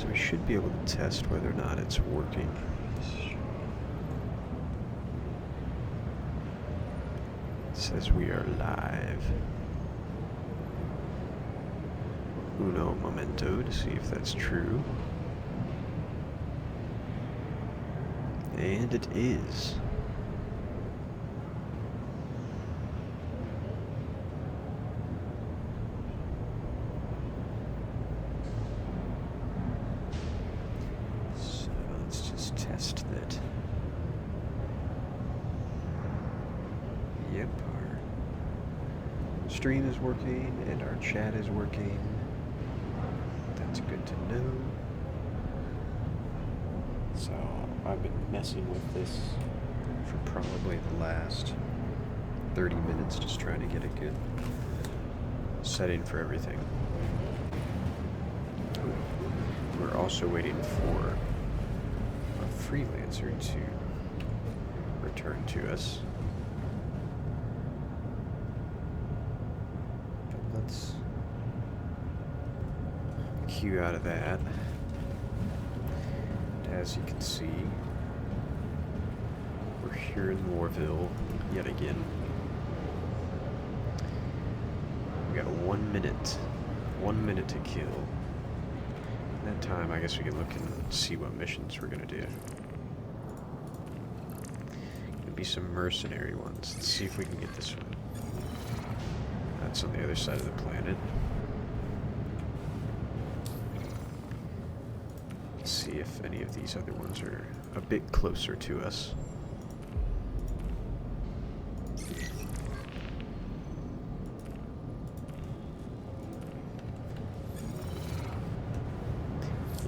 So we should be able to test whether or not it's working. It says we are live. Uno momento to see if that's true. And it is. So let's just test that. Yep, our stream is working and our chat is working. That's good to know. So I've been messing with this for probably the last 30 minutes, just trying to get a good setting for everything. We're also waiting for a freelancer to return to us. But let's queue out of that. As you can see, we're here in Moorville yet again. We got 1 minute. 1 minute to kill. In that time, I guess we can look and see what missions we're gonna do. Gonna be some mercenary ones. Let's see if we can get this one. That's on the other side of the planet. See if any of these other ones are a bit closer to us.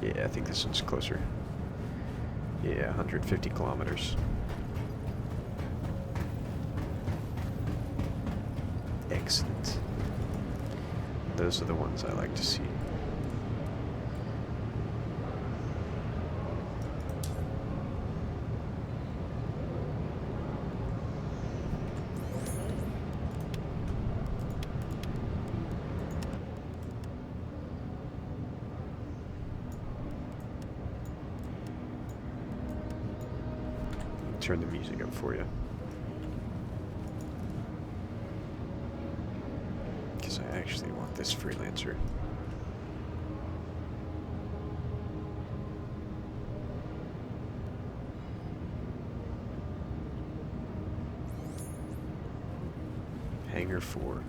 Yeah, I think this one's closer. Yeah, 150 kilometers. Excellent. Those are the ones I like to see. Turn the music up for you. Because I actually want this freelancer. Hangar 4.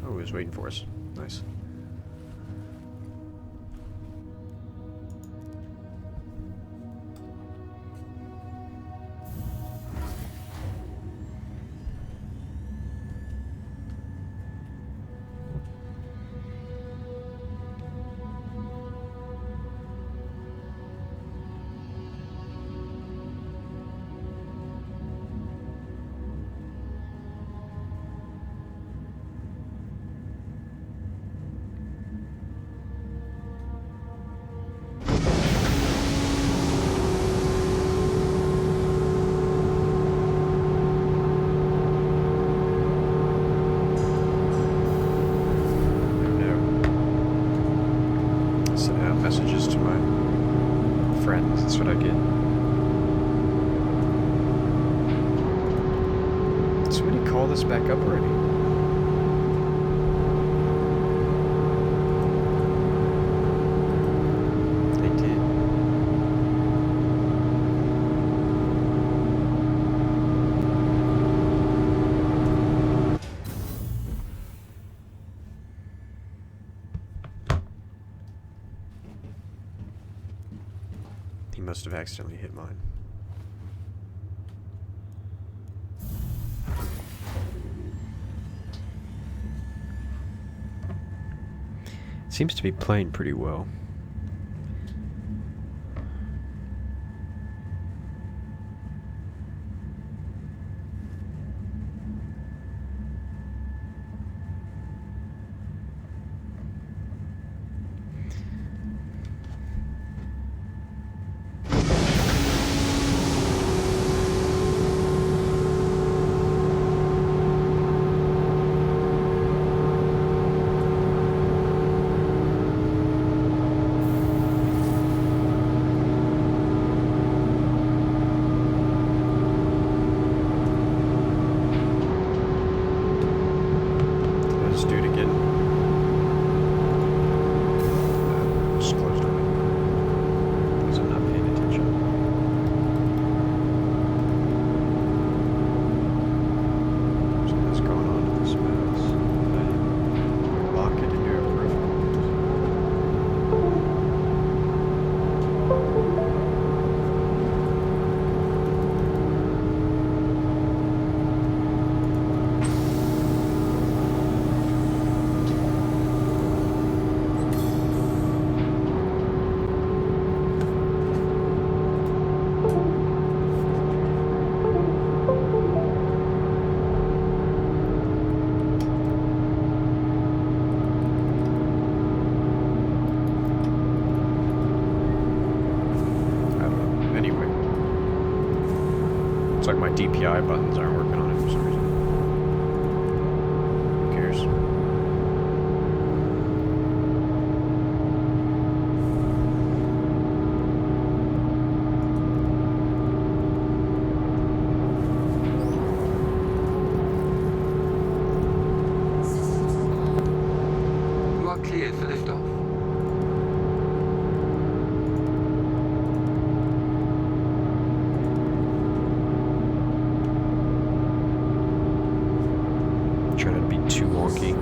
Oh, he was waiting for us. Nice. Messages to my friends. That's what I get. Did somebody call this back up already? They did. He must have accidentally hit mine. Seems to be playing pretty well. DPI buttons aren't working on it for some reason. Who cares? You are cleared for liftoff. Try not to be too wonky.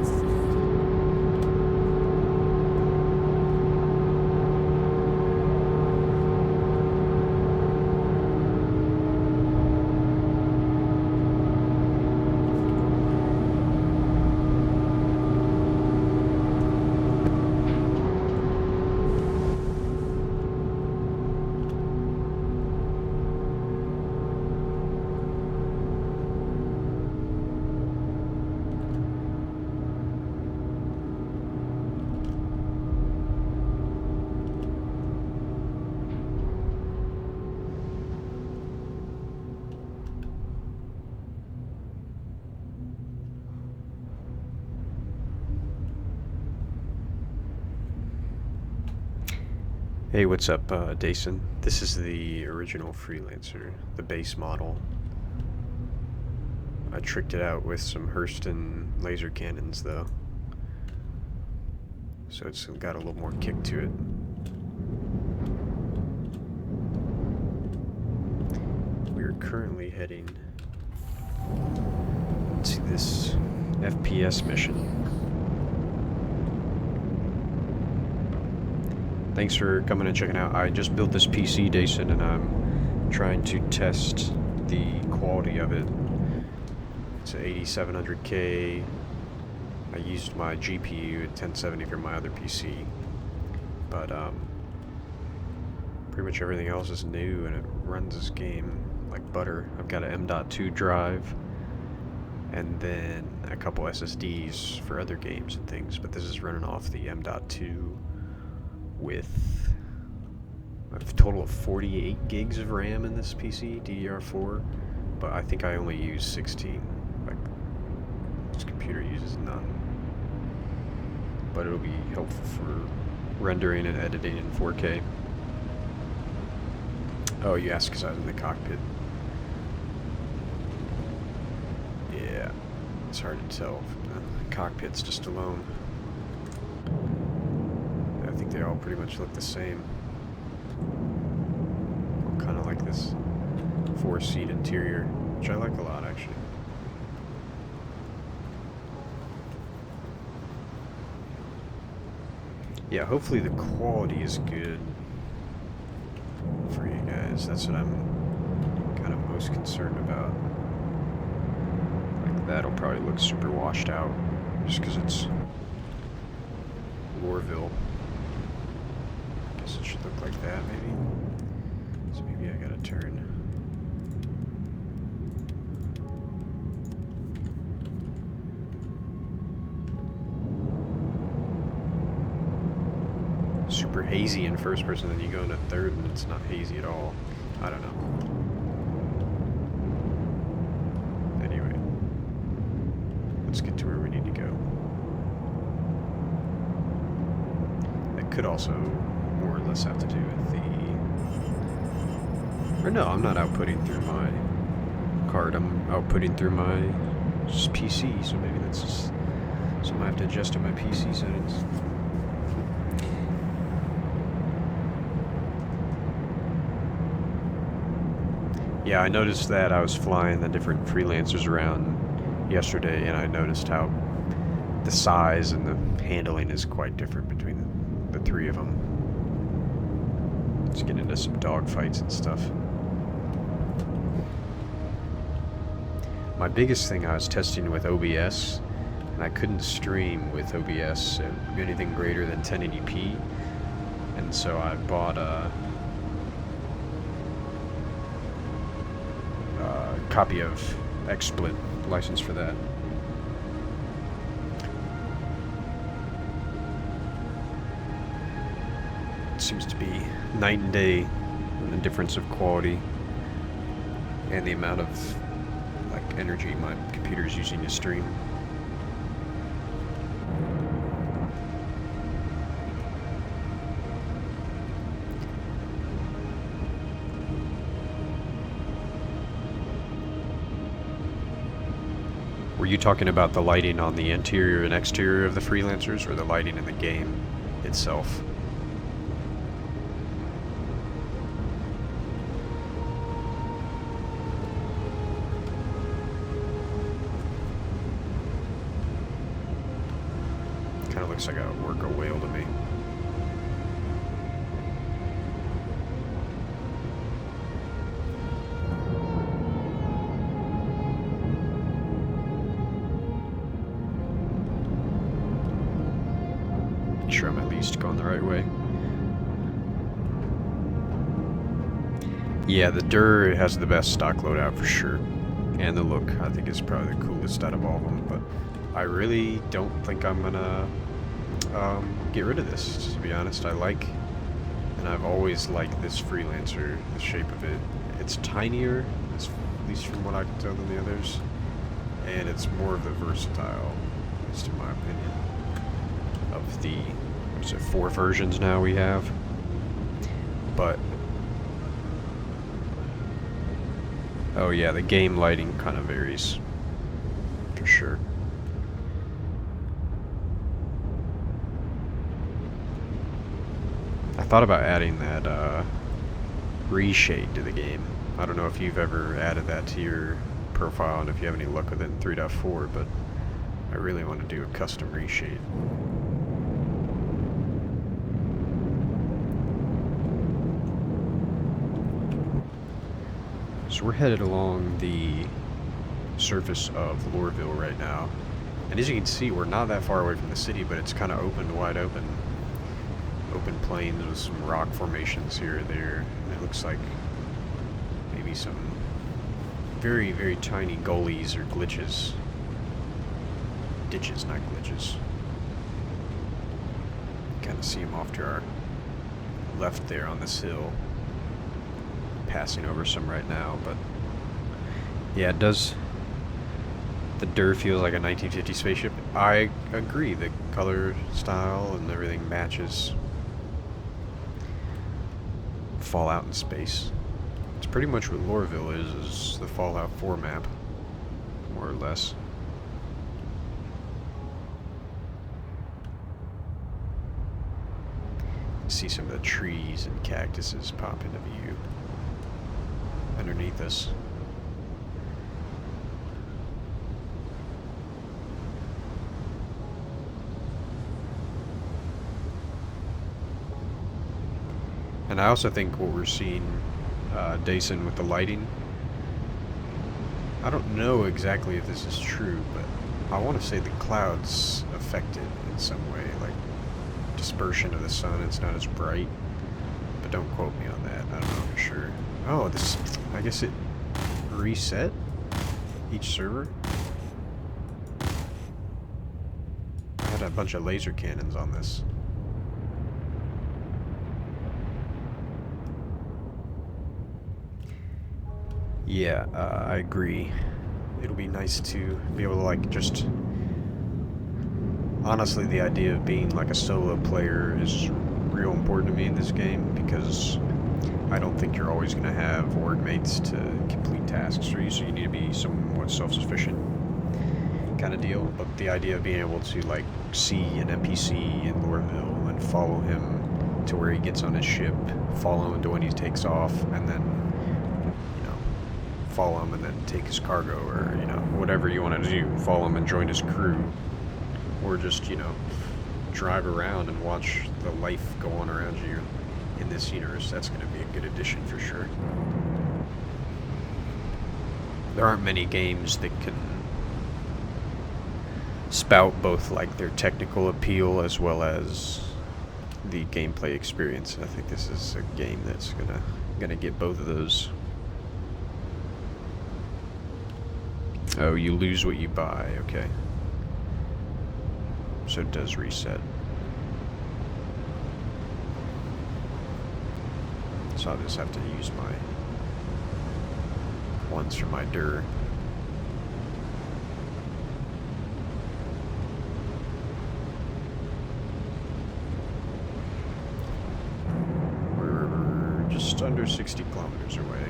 Hey, what's up, Dason? This is the original Freelancer, the base model. I tricked it out with some Hurston laser cannons, though. So it's got a little more kick to it. We are currently heading to this FPS mission. Thanks for coming and checking out. I just built this PC, Dason, and I'm trying to test the quality of it. It's an 8700K. I used my GPU at 1070 for my other PC, but pretty much everything else is new, and it runs this game like butter. I've got an M.2 drive, and then a couple SSDs for other games and things, but this is running off the M.2 with a total of 48 gigs of RAM in this PC, DDR4, but I think I only use 16. Like, this computer uses none. But it'll be helpful for rendering and editing in 4K. Oh, you asked because I was in the cockpit. Yeah, it's hard to tell from the cockpits just alone. I think they all pretty much look the same. Kind of like this 4-seat interior, which I like a lot, actually. Yeah, hopefully the quality is good for you guys. That's what I'm kind of most concerned about. Like, that'll probably look super washed out just because it's Lorville. Guess it should look like that, maybe. So maybe I gotta turn. Super hazy in first person, then you go into third and it's not hazy at all. I don't know. Anyway, let's get to where we need to go. That could also more or less have to do with the... Or no, I'm not outputting through my card, I'm outputting through my PC, so maybe that's just... So I might have to adjust to my PC settings. Yeah, I noticed that I was flying the different Freelancers around yesterday, and I noticed how the size and the handling is quite different between the three of them. Let's get into some dogfights and stuff. My biggest thing I was testing with OBS, and I couldn't stream with OBS at anything greater than 1080p, and so I bought a copy of XSplit license for that. It seems to be night and day in the difference of quality and the amount of energy my computer's using to stream. Were you talking about the lighting on the interior and exterior of the Freelancers, or the lighting in the game itself? Kind of looks like a worker whale to me. Sure I'm at least going the right way. Yeah, the Dur has the best stock loadout for sure. And the look, I think, is probably the coolest out of all of them. But I really don't think I'm gonna get rid of this, to be honest. And I've always liked this Freelancer, the shape of it. It's tinier, at least from what I can tell, than the others. And it's more of the versatile, at least in my opinion, of the, what is it, 4 versions now we have. But oh yeah, the game lighting kind of varies, for sure. I thought about adding that reshade to the game. I don't know if you've ever added that to your profile and if you have any luck with it in 3.4, but I really want to do a custom reshade. So we're headed along the surface of Lorville right now. And as you can see, we're not that far away from the city, but it's kind of open, wide open. Open plains with some rock formations here and there. And it looks like maybe some very, very tiny gullies or glitches. Ditches, not glitches. Kind of see them off to our left there on this hill. Passing over some right now, but yeah, it does. The Dur feels like a 1950 spaceship. I agree. The color style and everything matches Fallout in space. It's pretty much what Lorville is the Fallout 4 map, more or less. See some of the trees and cactuses pop into view underneath us. And I also think what we're seeing, Dason, with the lighting, I don't know exactly if this is true, but I want to say the clouds affect it in some way, like dispersion of the sun. It's not as bright, but don't quote me on that. I don't know for sure. Oh, this, I guess it reset each server. I had a bunch of laser cannons on this. Yeah, I agree. It'll be nice to be able to, like, just... Honestly, the idea of being like a solo player is real important to me in this game, because I don't think you're always going to have org mates to complete tasks for you, so you need to be somewhat self-sufficient kind of deal. But the idea of being able to, like, see an NPC in Lorville and follow him to where he gets on his ship, follow him to when he takes off, and then, you know, follow him and then take his cargo, or, you know, whatever you want to do, follow him and join his crew, or just, you know, drive around and watch the life go on around you in this universe. That's going to be a good addition for sure. There aren't many games that can spout both, like, their technical appeal as well as the gameplay experience. I think this is a game that's gonna get both of those. Oh, you lose what you buy. Okay. So it does reset. So I'll just have to use my ones from my Dur. just under 60 kilometers away.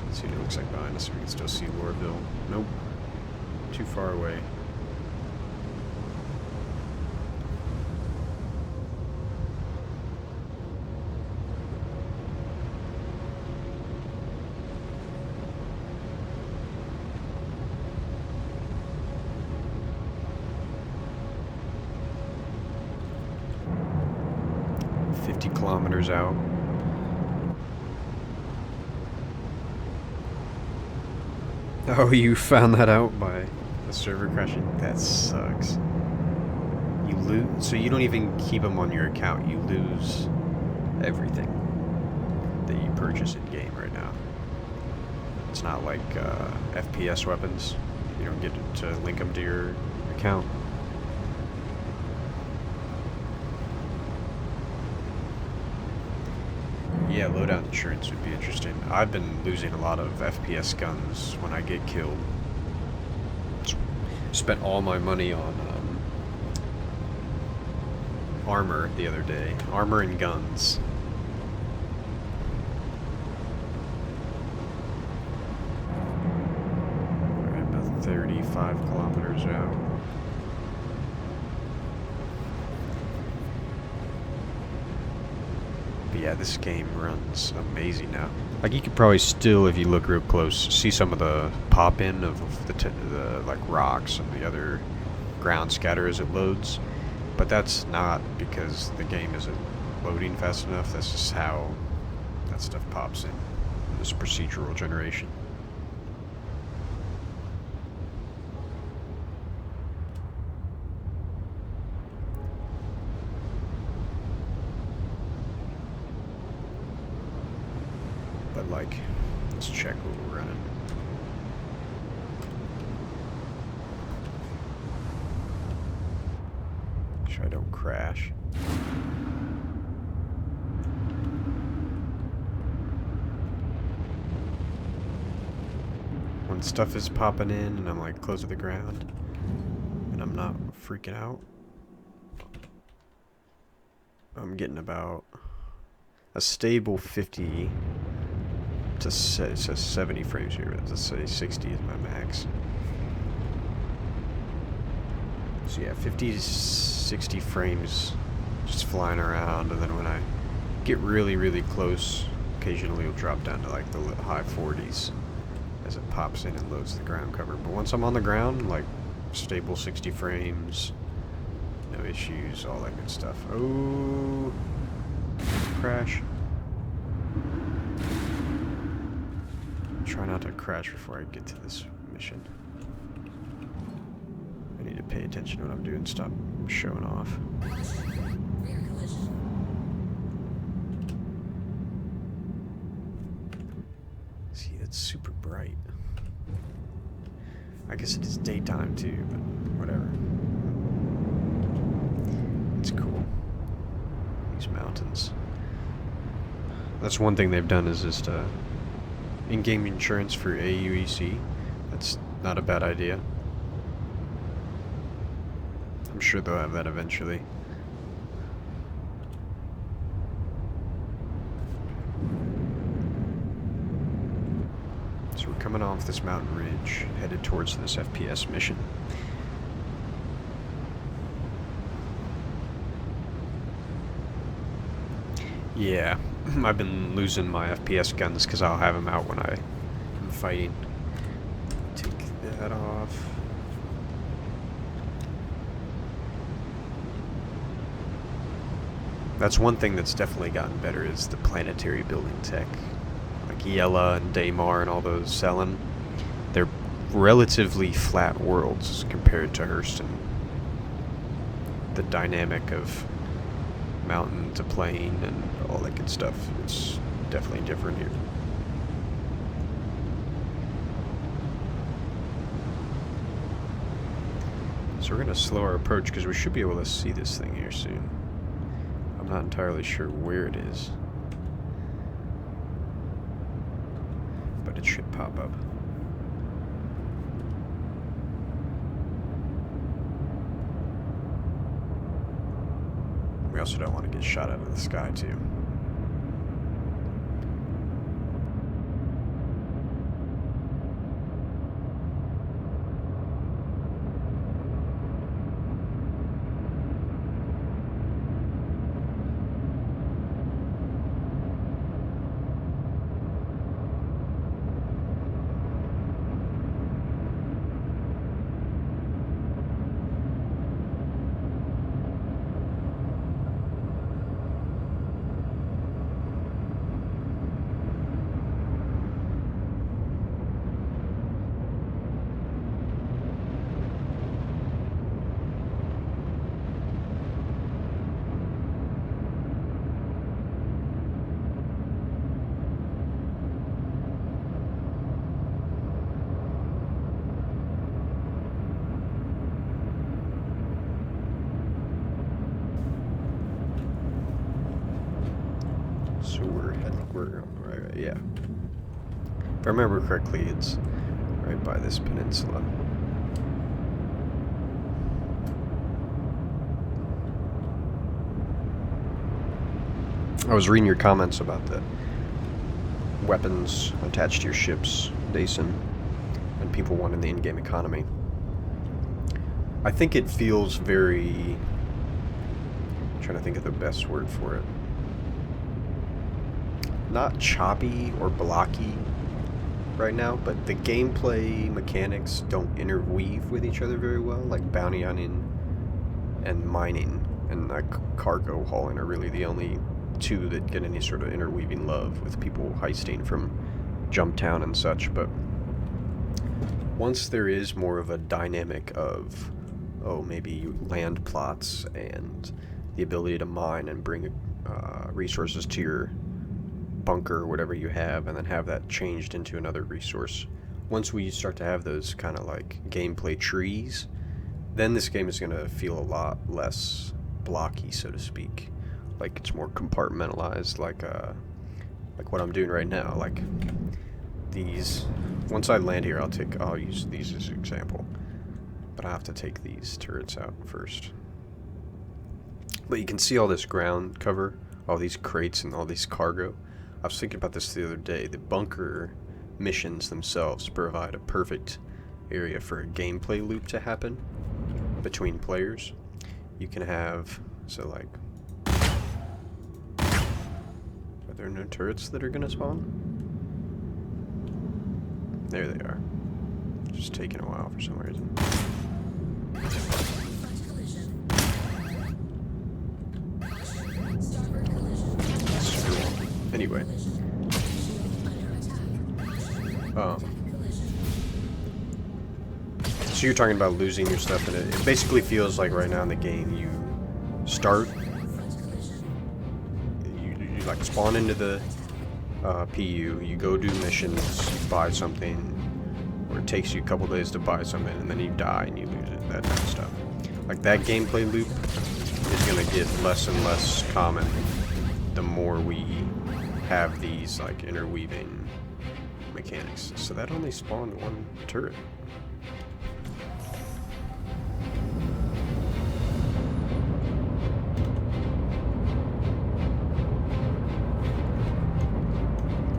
Let's see what it looks like behind us. We can still see Lorville. Nope. Too far away. Kilometers out. Oh, you found that out by the server crashing? That sucks. You lose, so you don't even keep them on your account. You lose everything that you purchase in game right now. It's not like FPS weapons. You don't get to link them to your account. Yeah, loadout insurance would be interesting. I've been losing a lot of FPS guns when I get killed. Spent all my money on armor the other day. Armor and guns. We're about 35 kilometers out. Yeah, this game runs amazing now. Like, you could probably still, if you look real close, see some of the pop-in of the like rocks and the other ground scatter as it loads. But that's not because the game isn't loading fast enough. That's just how that stuff pops in. This procedural generation. But like, let's check what we're running. Make sure I don't crash. When stuff is popping in and I'm like close to the ground and I'm not freaking out, I'm getting about a stable 50 to say, it says 70 frames here, let's say 60 is my max. So yeah, 50 to 60 frames just flying around, and then when I get really, really close, occasionally it'll drop down to like the high 40s as it pops in and loads the ground cover. But once I'm on the ground, like stable 60 frames, no issues, all that good stuff. Oh, crash. Try not to crash before I get to this mission. I need to pay attention to what I'm doing, stop showing off. See, it's super bright. I guess it is daytime too, but whatever. It's cool. These mountains. That's one thing they've done is just in-game insurance for AUEC. That's not a bad idea. I'm sure they'll have that eventually. So we're coming off this mountain ridge, headed towards this FPS mission. Yeah, I've been losing my FPS guns because I'll have them out when I'm fighting. Take that off. That's one thing that's definitely gotten better is the planetary building tech. Like Yela and Daymar and all those Cellin. They're relatively flat worlds compared to Hurston. The dynamic of mountain to plain and all that good stuff, it's definitely different here. So we're going to slow our approach because we should be able to see this thing here soon. I'm not entirely sure where it is, but it should pop up. We also don't want to get shot out of the sky, too. So I think we're right, yeah. If I remember correctly, it's right by this peninsula. I was reading your comments about the weapons attached to your ships, Dason, and people wanting the in-game economy. I think it feels very... I'm trying to think of the best word for it. Not choppy or blocky right now, but the gameplay mechanics don't interweave with each other very well. Like bounty hunting and mining and like cargo hauling are really the only two that get any sort of interweaving love with people heisting from Jumptown and such. But once there is more of a dynamic of, maybe land plots and the ability to mine and bring resources to your bunker or whatever you have, and then have that changed into another resource. Once we start to have those kind of like gameplay trees, then this game is going to feel a lot less blocky, so to speak. Like it's more compartmentalized, like what I'm doing right now. Like these, once I land here, I'll use these as an example, but I have to take these turrets out first. But you can see all this ground cover, all these crates and all these cargo. I was thinking about this the other day. The bunker missions themselves provide a perfect area for a gameplay loop to happen between players. You can have, so like, are there no turrets that are gonna spawn? There they are. Just taking a while for some reason. Anyway, so you're talking about losing your stuff, and it basically feels like right now in the game you start, you like spawn into the PU, you go do missions, you buy something, or it takes you a couple days to buy something, and then you die and you lose it, that kind of stuff. Like that gameplay loop is going to get less and less common the more we have these like interweaving mechanics. So that only spawned one turret.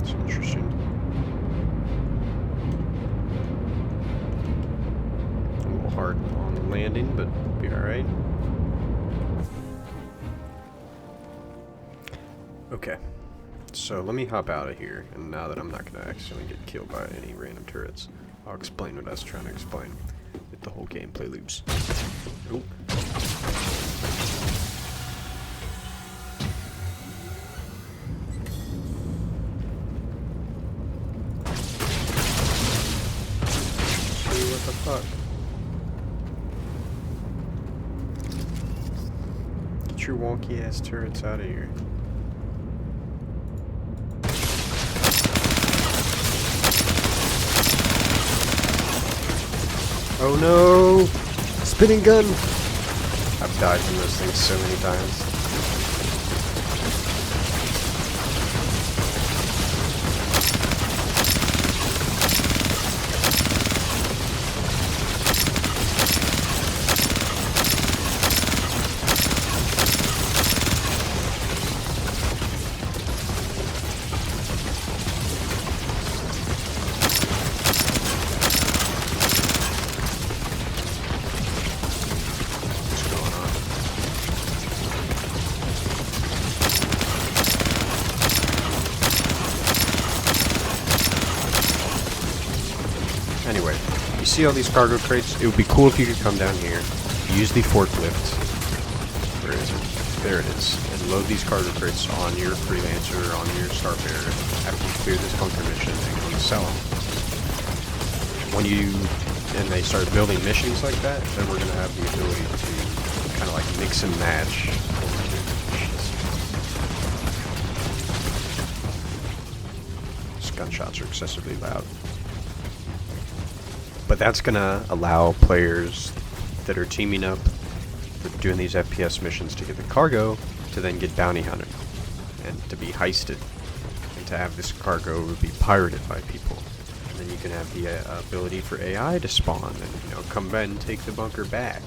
It's interesting. A little hard on landing, but be alright. Okay. So let me hop out of here, and now that I'm not going to accidentally get killed by any random turrets, I'll explain what I was trying to explain with the whole gameplay loops. Oop. See, what the fuck? Get your wonky ass turrets out of here. Oh no! Spinning gun! I've died from those things so many times. see all these cargo crates? It would be cool if you could come down here, use the forklift. Where is it? There it is. And load these cargo crates on your Freelancer or on your Starfarer after you clear this bunker mission and go and sell them. And they start building missions like that, then we're going to have the ability to kind of like mix and match. These gunshots are excessively loud. But that's going to allow players that are teaming up, that are doing these FPS missions to get the cargo, to then get bounty hunted and to be heisted, and to have this cargo be pirated by people. And then you can have the ability for AI to spawn and come back and take the bunker back.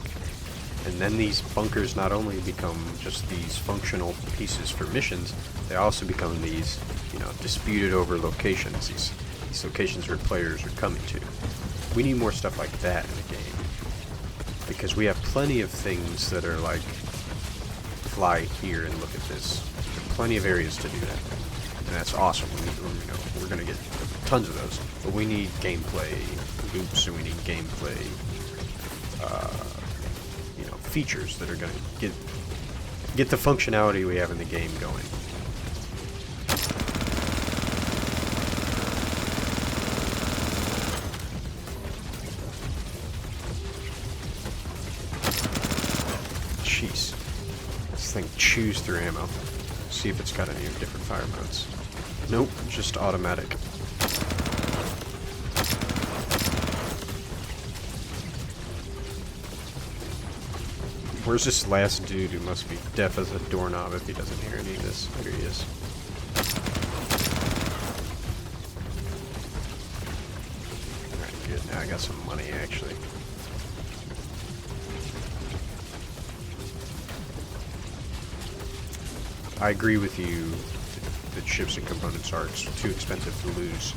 And then these bunkers not only become just these functional pieces for missions, they also become these disputed over locations. These locations where players are coming to. We need more stuff like that in the game, because we have plenty of things that are like fly here and look at this. There are plenty of areas to do that, and that's awesome. We're gonna get tons of those, but we need gameplay loops, and we need gameplay, features that are gonna get the functionality we have in the game going. Jeez. This thing chews through ammo. See if it's got any different fire modes. Nope, just automatic. Where's this last dude who must be deaf as a doorknob if he doesn't hear any of this? There he is. Alright, good. Now I got some money, actually. I agree with you that ships and components are too expensive to lose.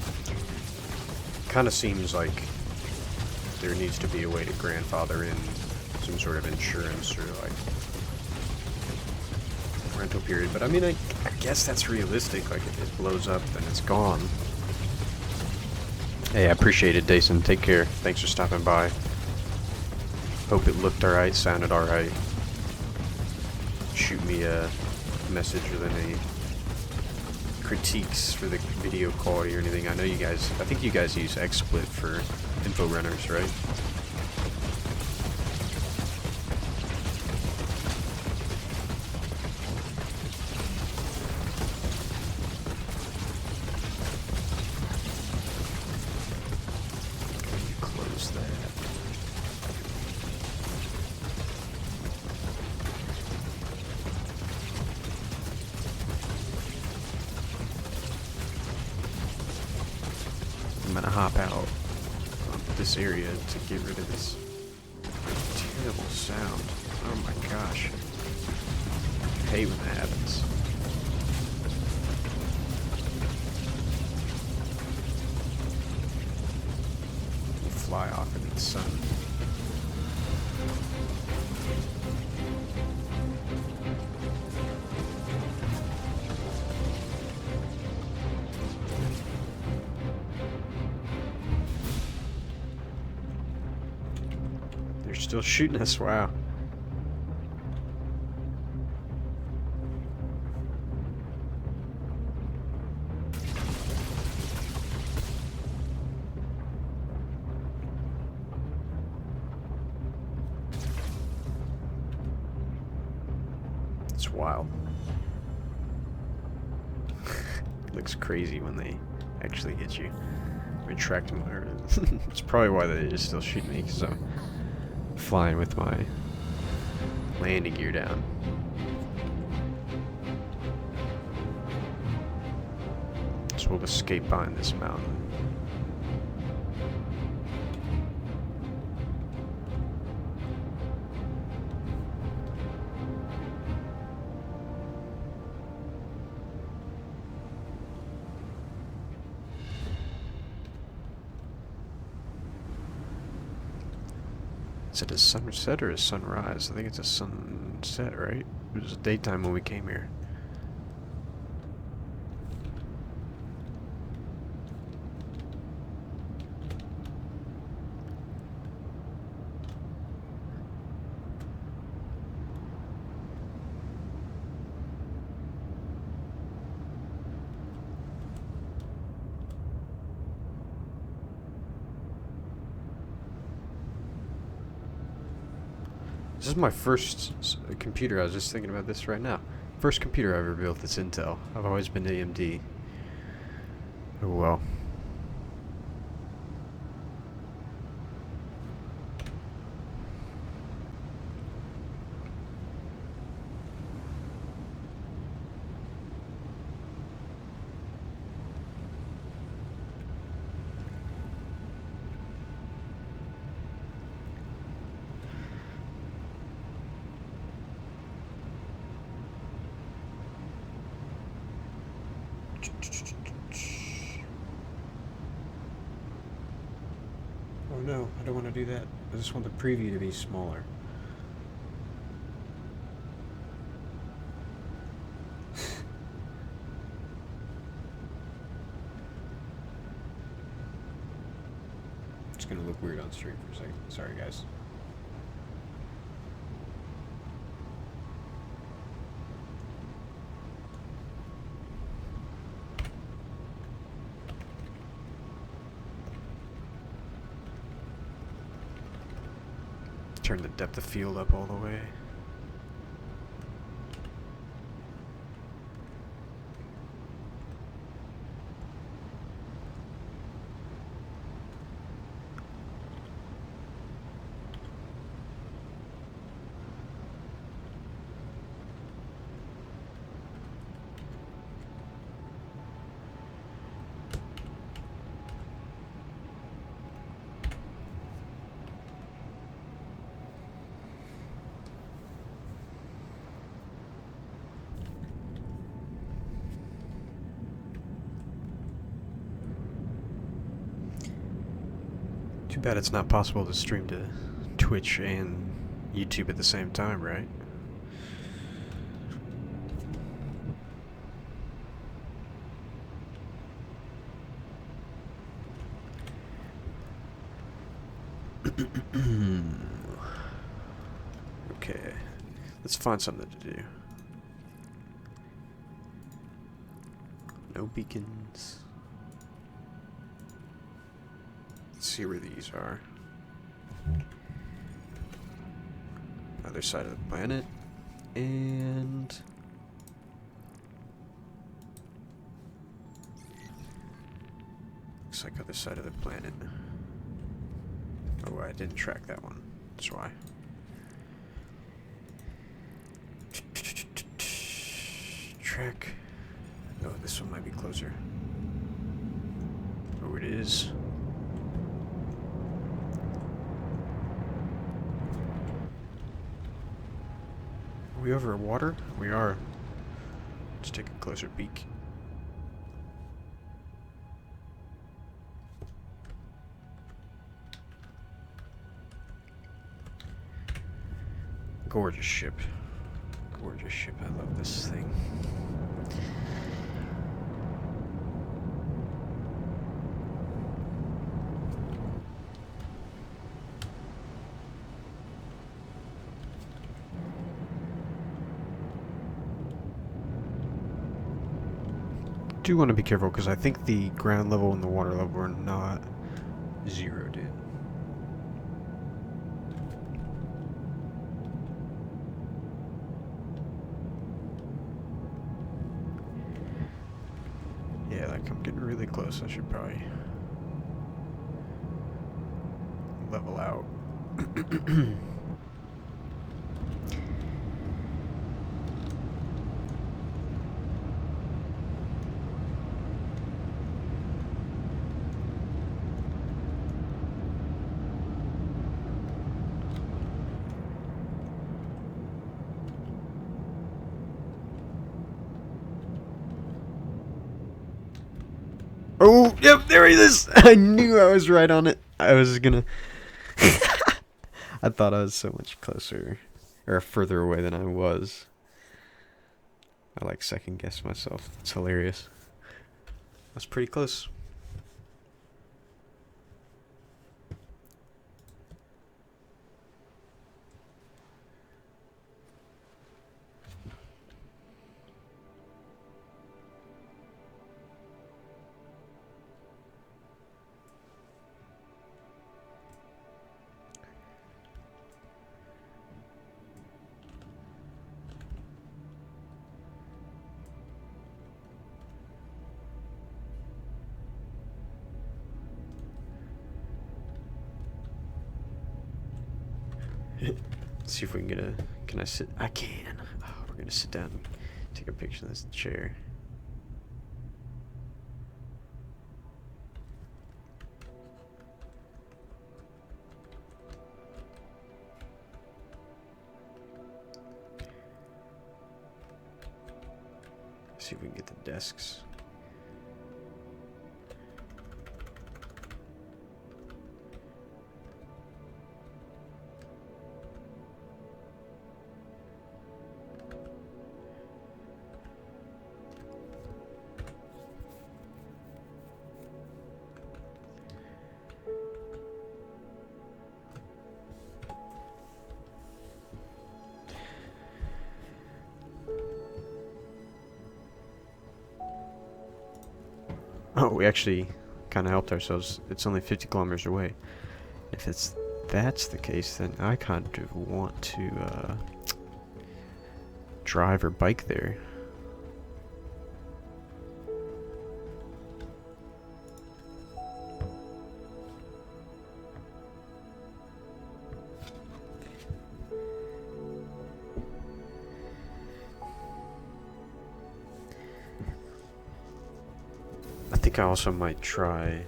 Kind of seems like there needs to be a way to grandfather in some sort of insurance or like rental period, but I mean, I guess that's realistic. Like, if it blows up, then it's gone. Hey, I appreciate it, Dason. Take care. Thanks for stopping by. Hope it looked alright, sounded alright. Shoot me a message with any critiques for the video quality or anything. I know you guys, I think you guys use XSplit for info runners, right? Close that. I'm gonna hop out of this area to get rid of this terrible sound. Oh my gosh. I hate when that happens. You fly off into the sun. They're still shooting us, wow. It's wild. Looks crazy when they actually hit you. Retract them. It's probably why they just still shoot me, because I'm flying with my landing gear down. So we'll escape behind this mountain. Is it a sunset or a sunrise? I think it's a sunset, right? It was daytime when we came here. This is my first computer. I was just thinking about this right now. First computer I ever built that's Intel. I've always been AMD. Oh well. Oh no, I don't want to do that. I just want the preview to be smaller. It's gonna look weird on stream for a second. Sorry guys. Turn the depth of field up all the way. Too bad it's not possible to stream to Twitch and YouTube at the same time, right? Okay, let's find something to do. No beacons. Let's see where these are. Other side of the planet. And looks like other side of the planet. Oh, I didn't track that one. That's why. Track. Oh, this one might be closer. Oh, it is. Are we over water? We are. Let's take a closer peek. Gorgeous ship. Gorgeous ship. I love this thing. Do want to be careful because I think the ground level and the water level are not zeroed in. Yeah, like I'm getting really close. I should probably level out. Oh, yep, there he is. I knew I was right on it. I was gonna... I thought I was so much closer, or further away than I was. I like second guess myself. It's hilarious. That's pretty close. Let's see if we can get a... Can I sit? I can. Oh, we're gonna sit down and take a picture of this chair. See if we can get the desks. Oh, we actually kind of helped ourselves. It's only 50 kilometers away. If that's the case, then I kind of want to drive or bike there. I think I also might try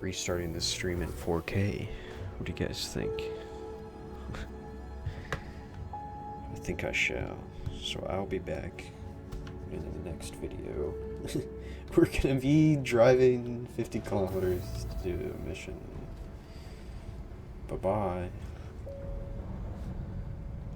restarting this stream in 4K. What do you guys think? I think I shall. So I'll be back in the next video. We're gonna be driving 50 kilometers to do a mission. Bye-bye.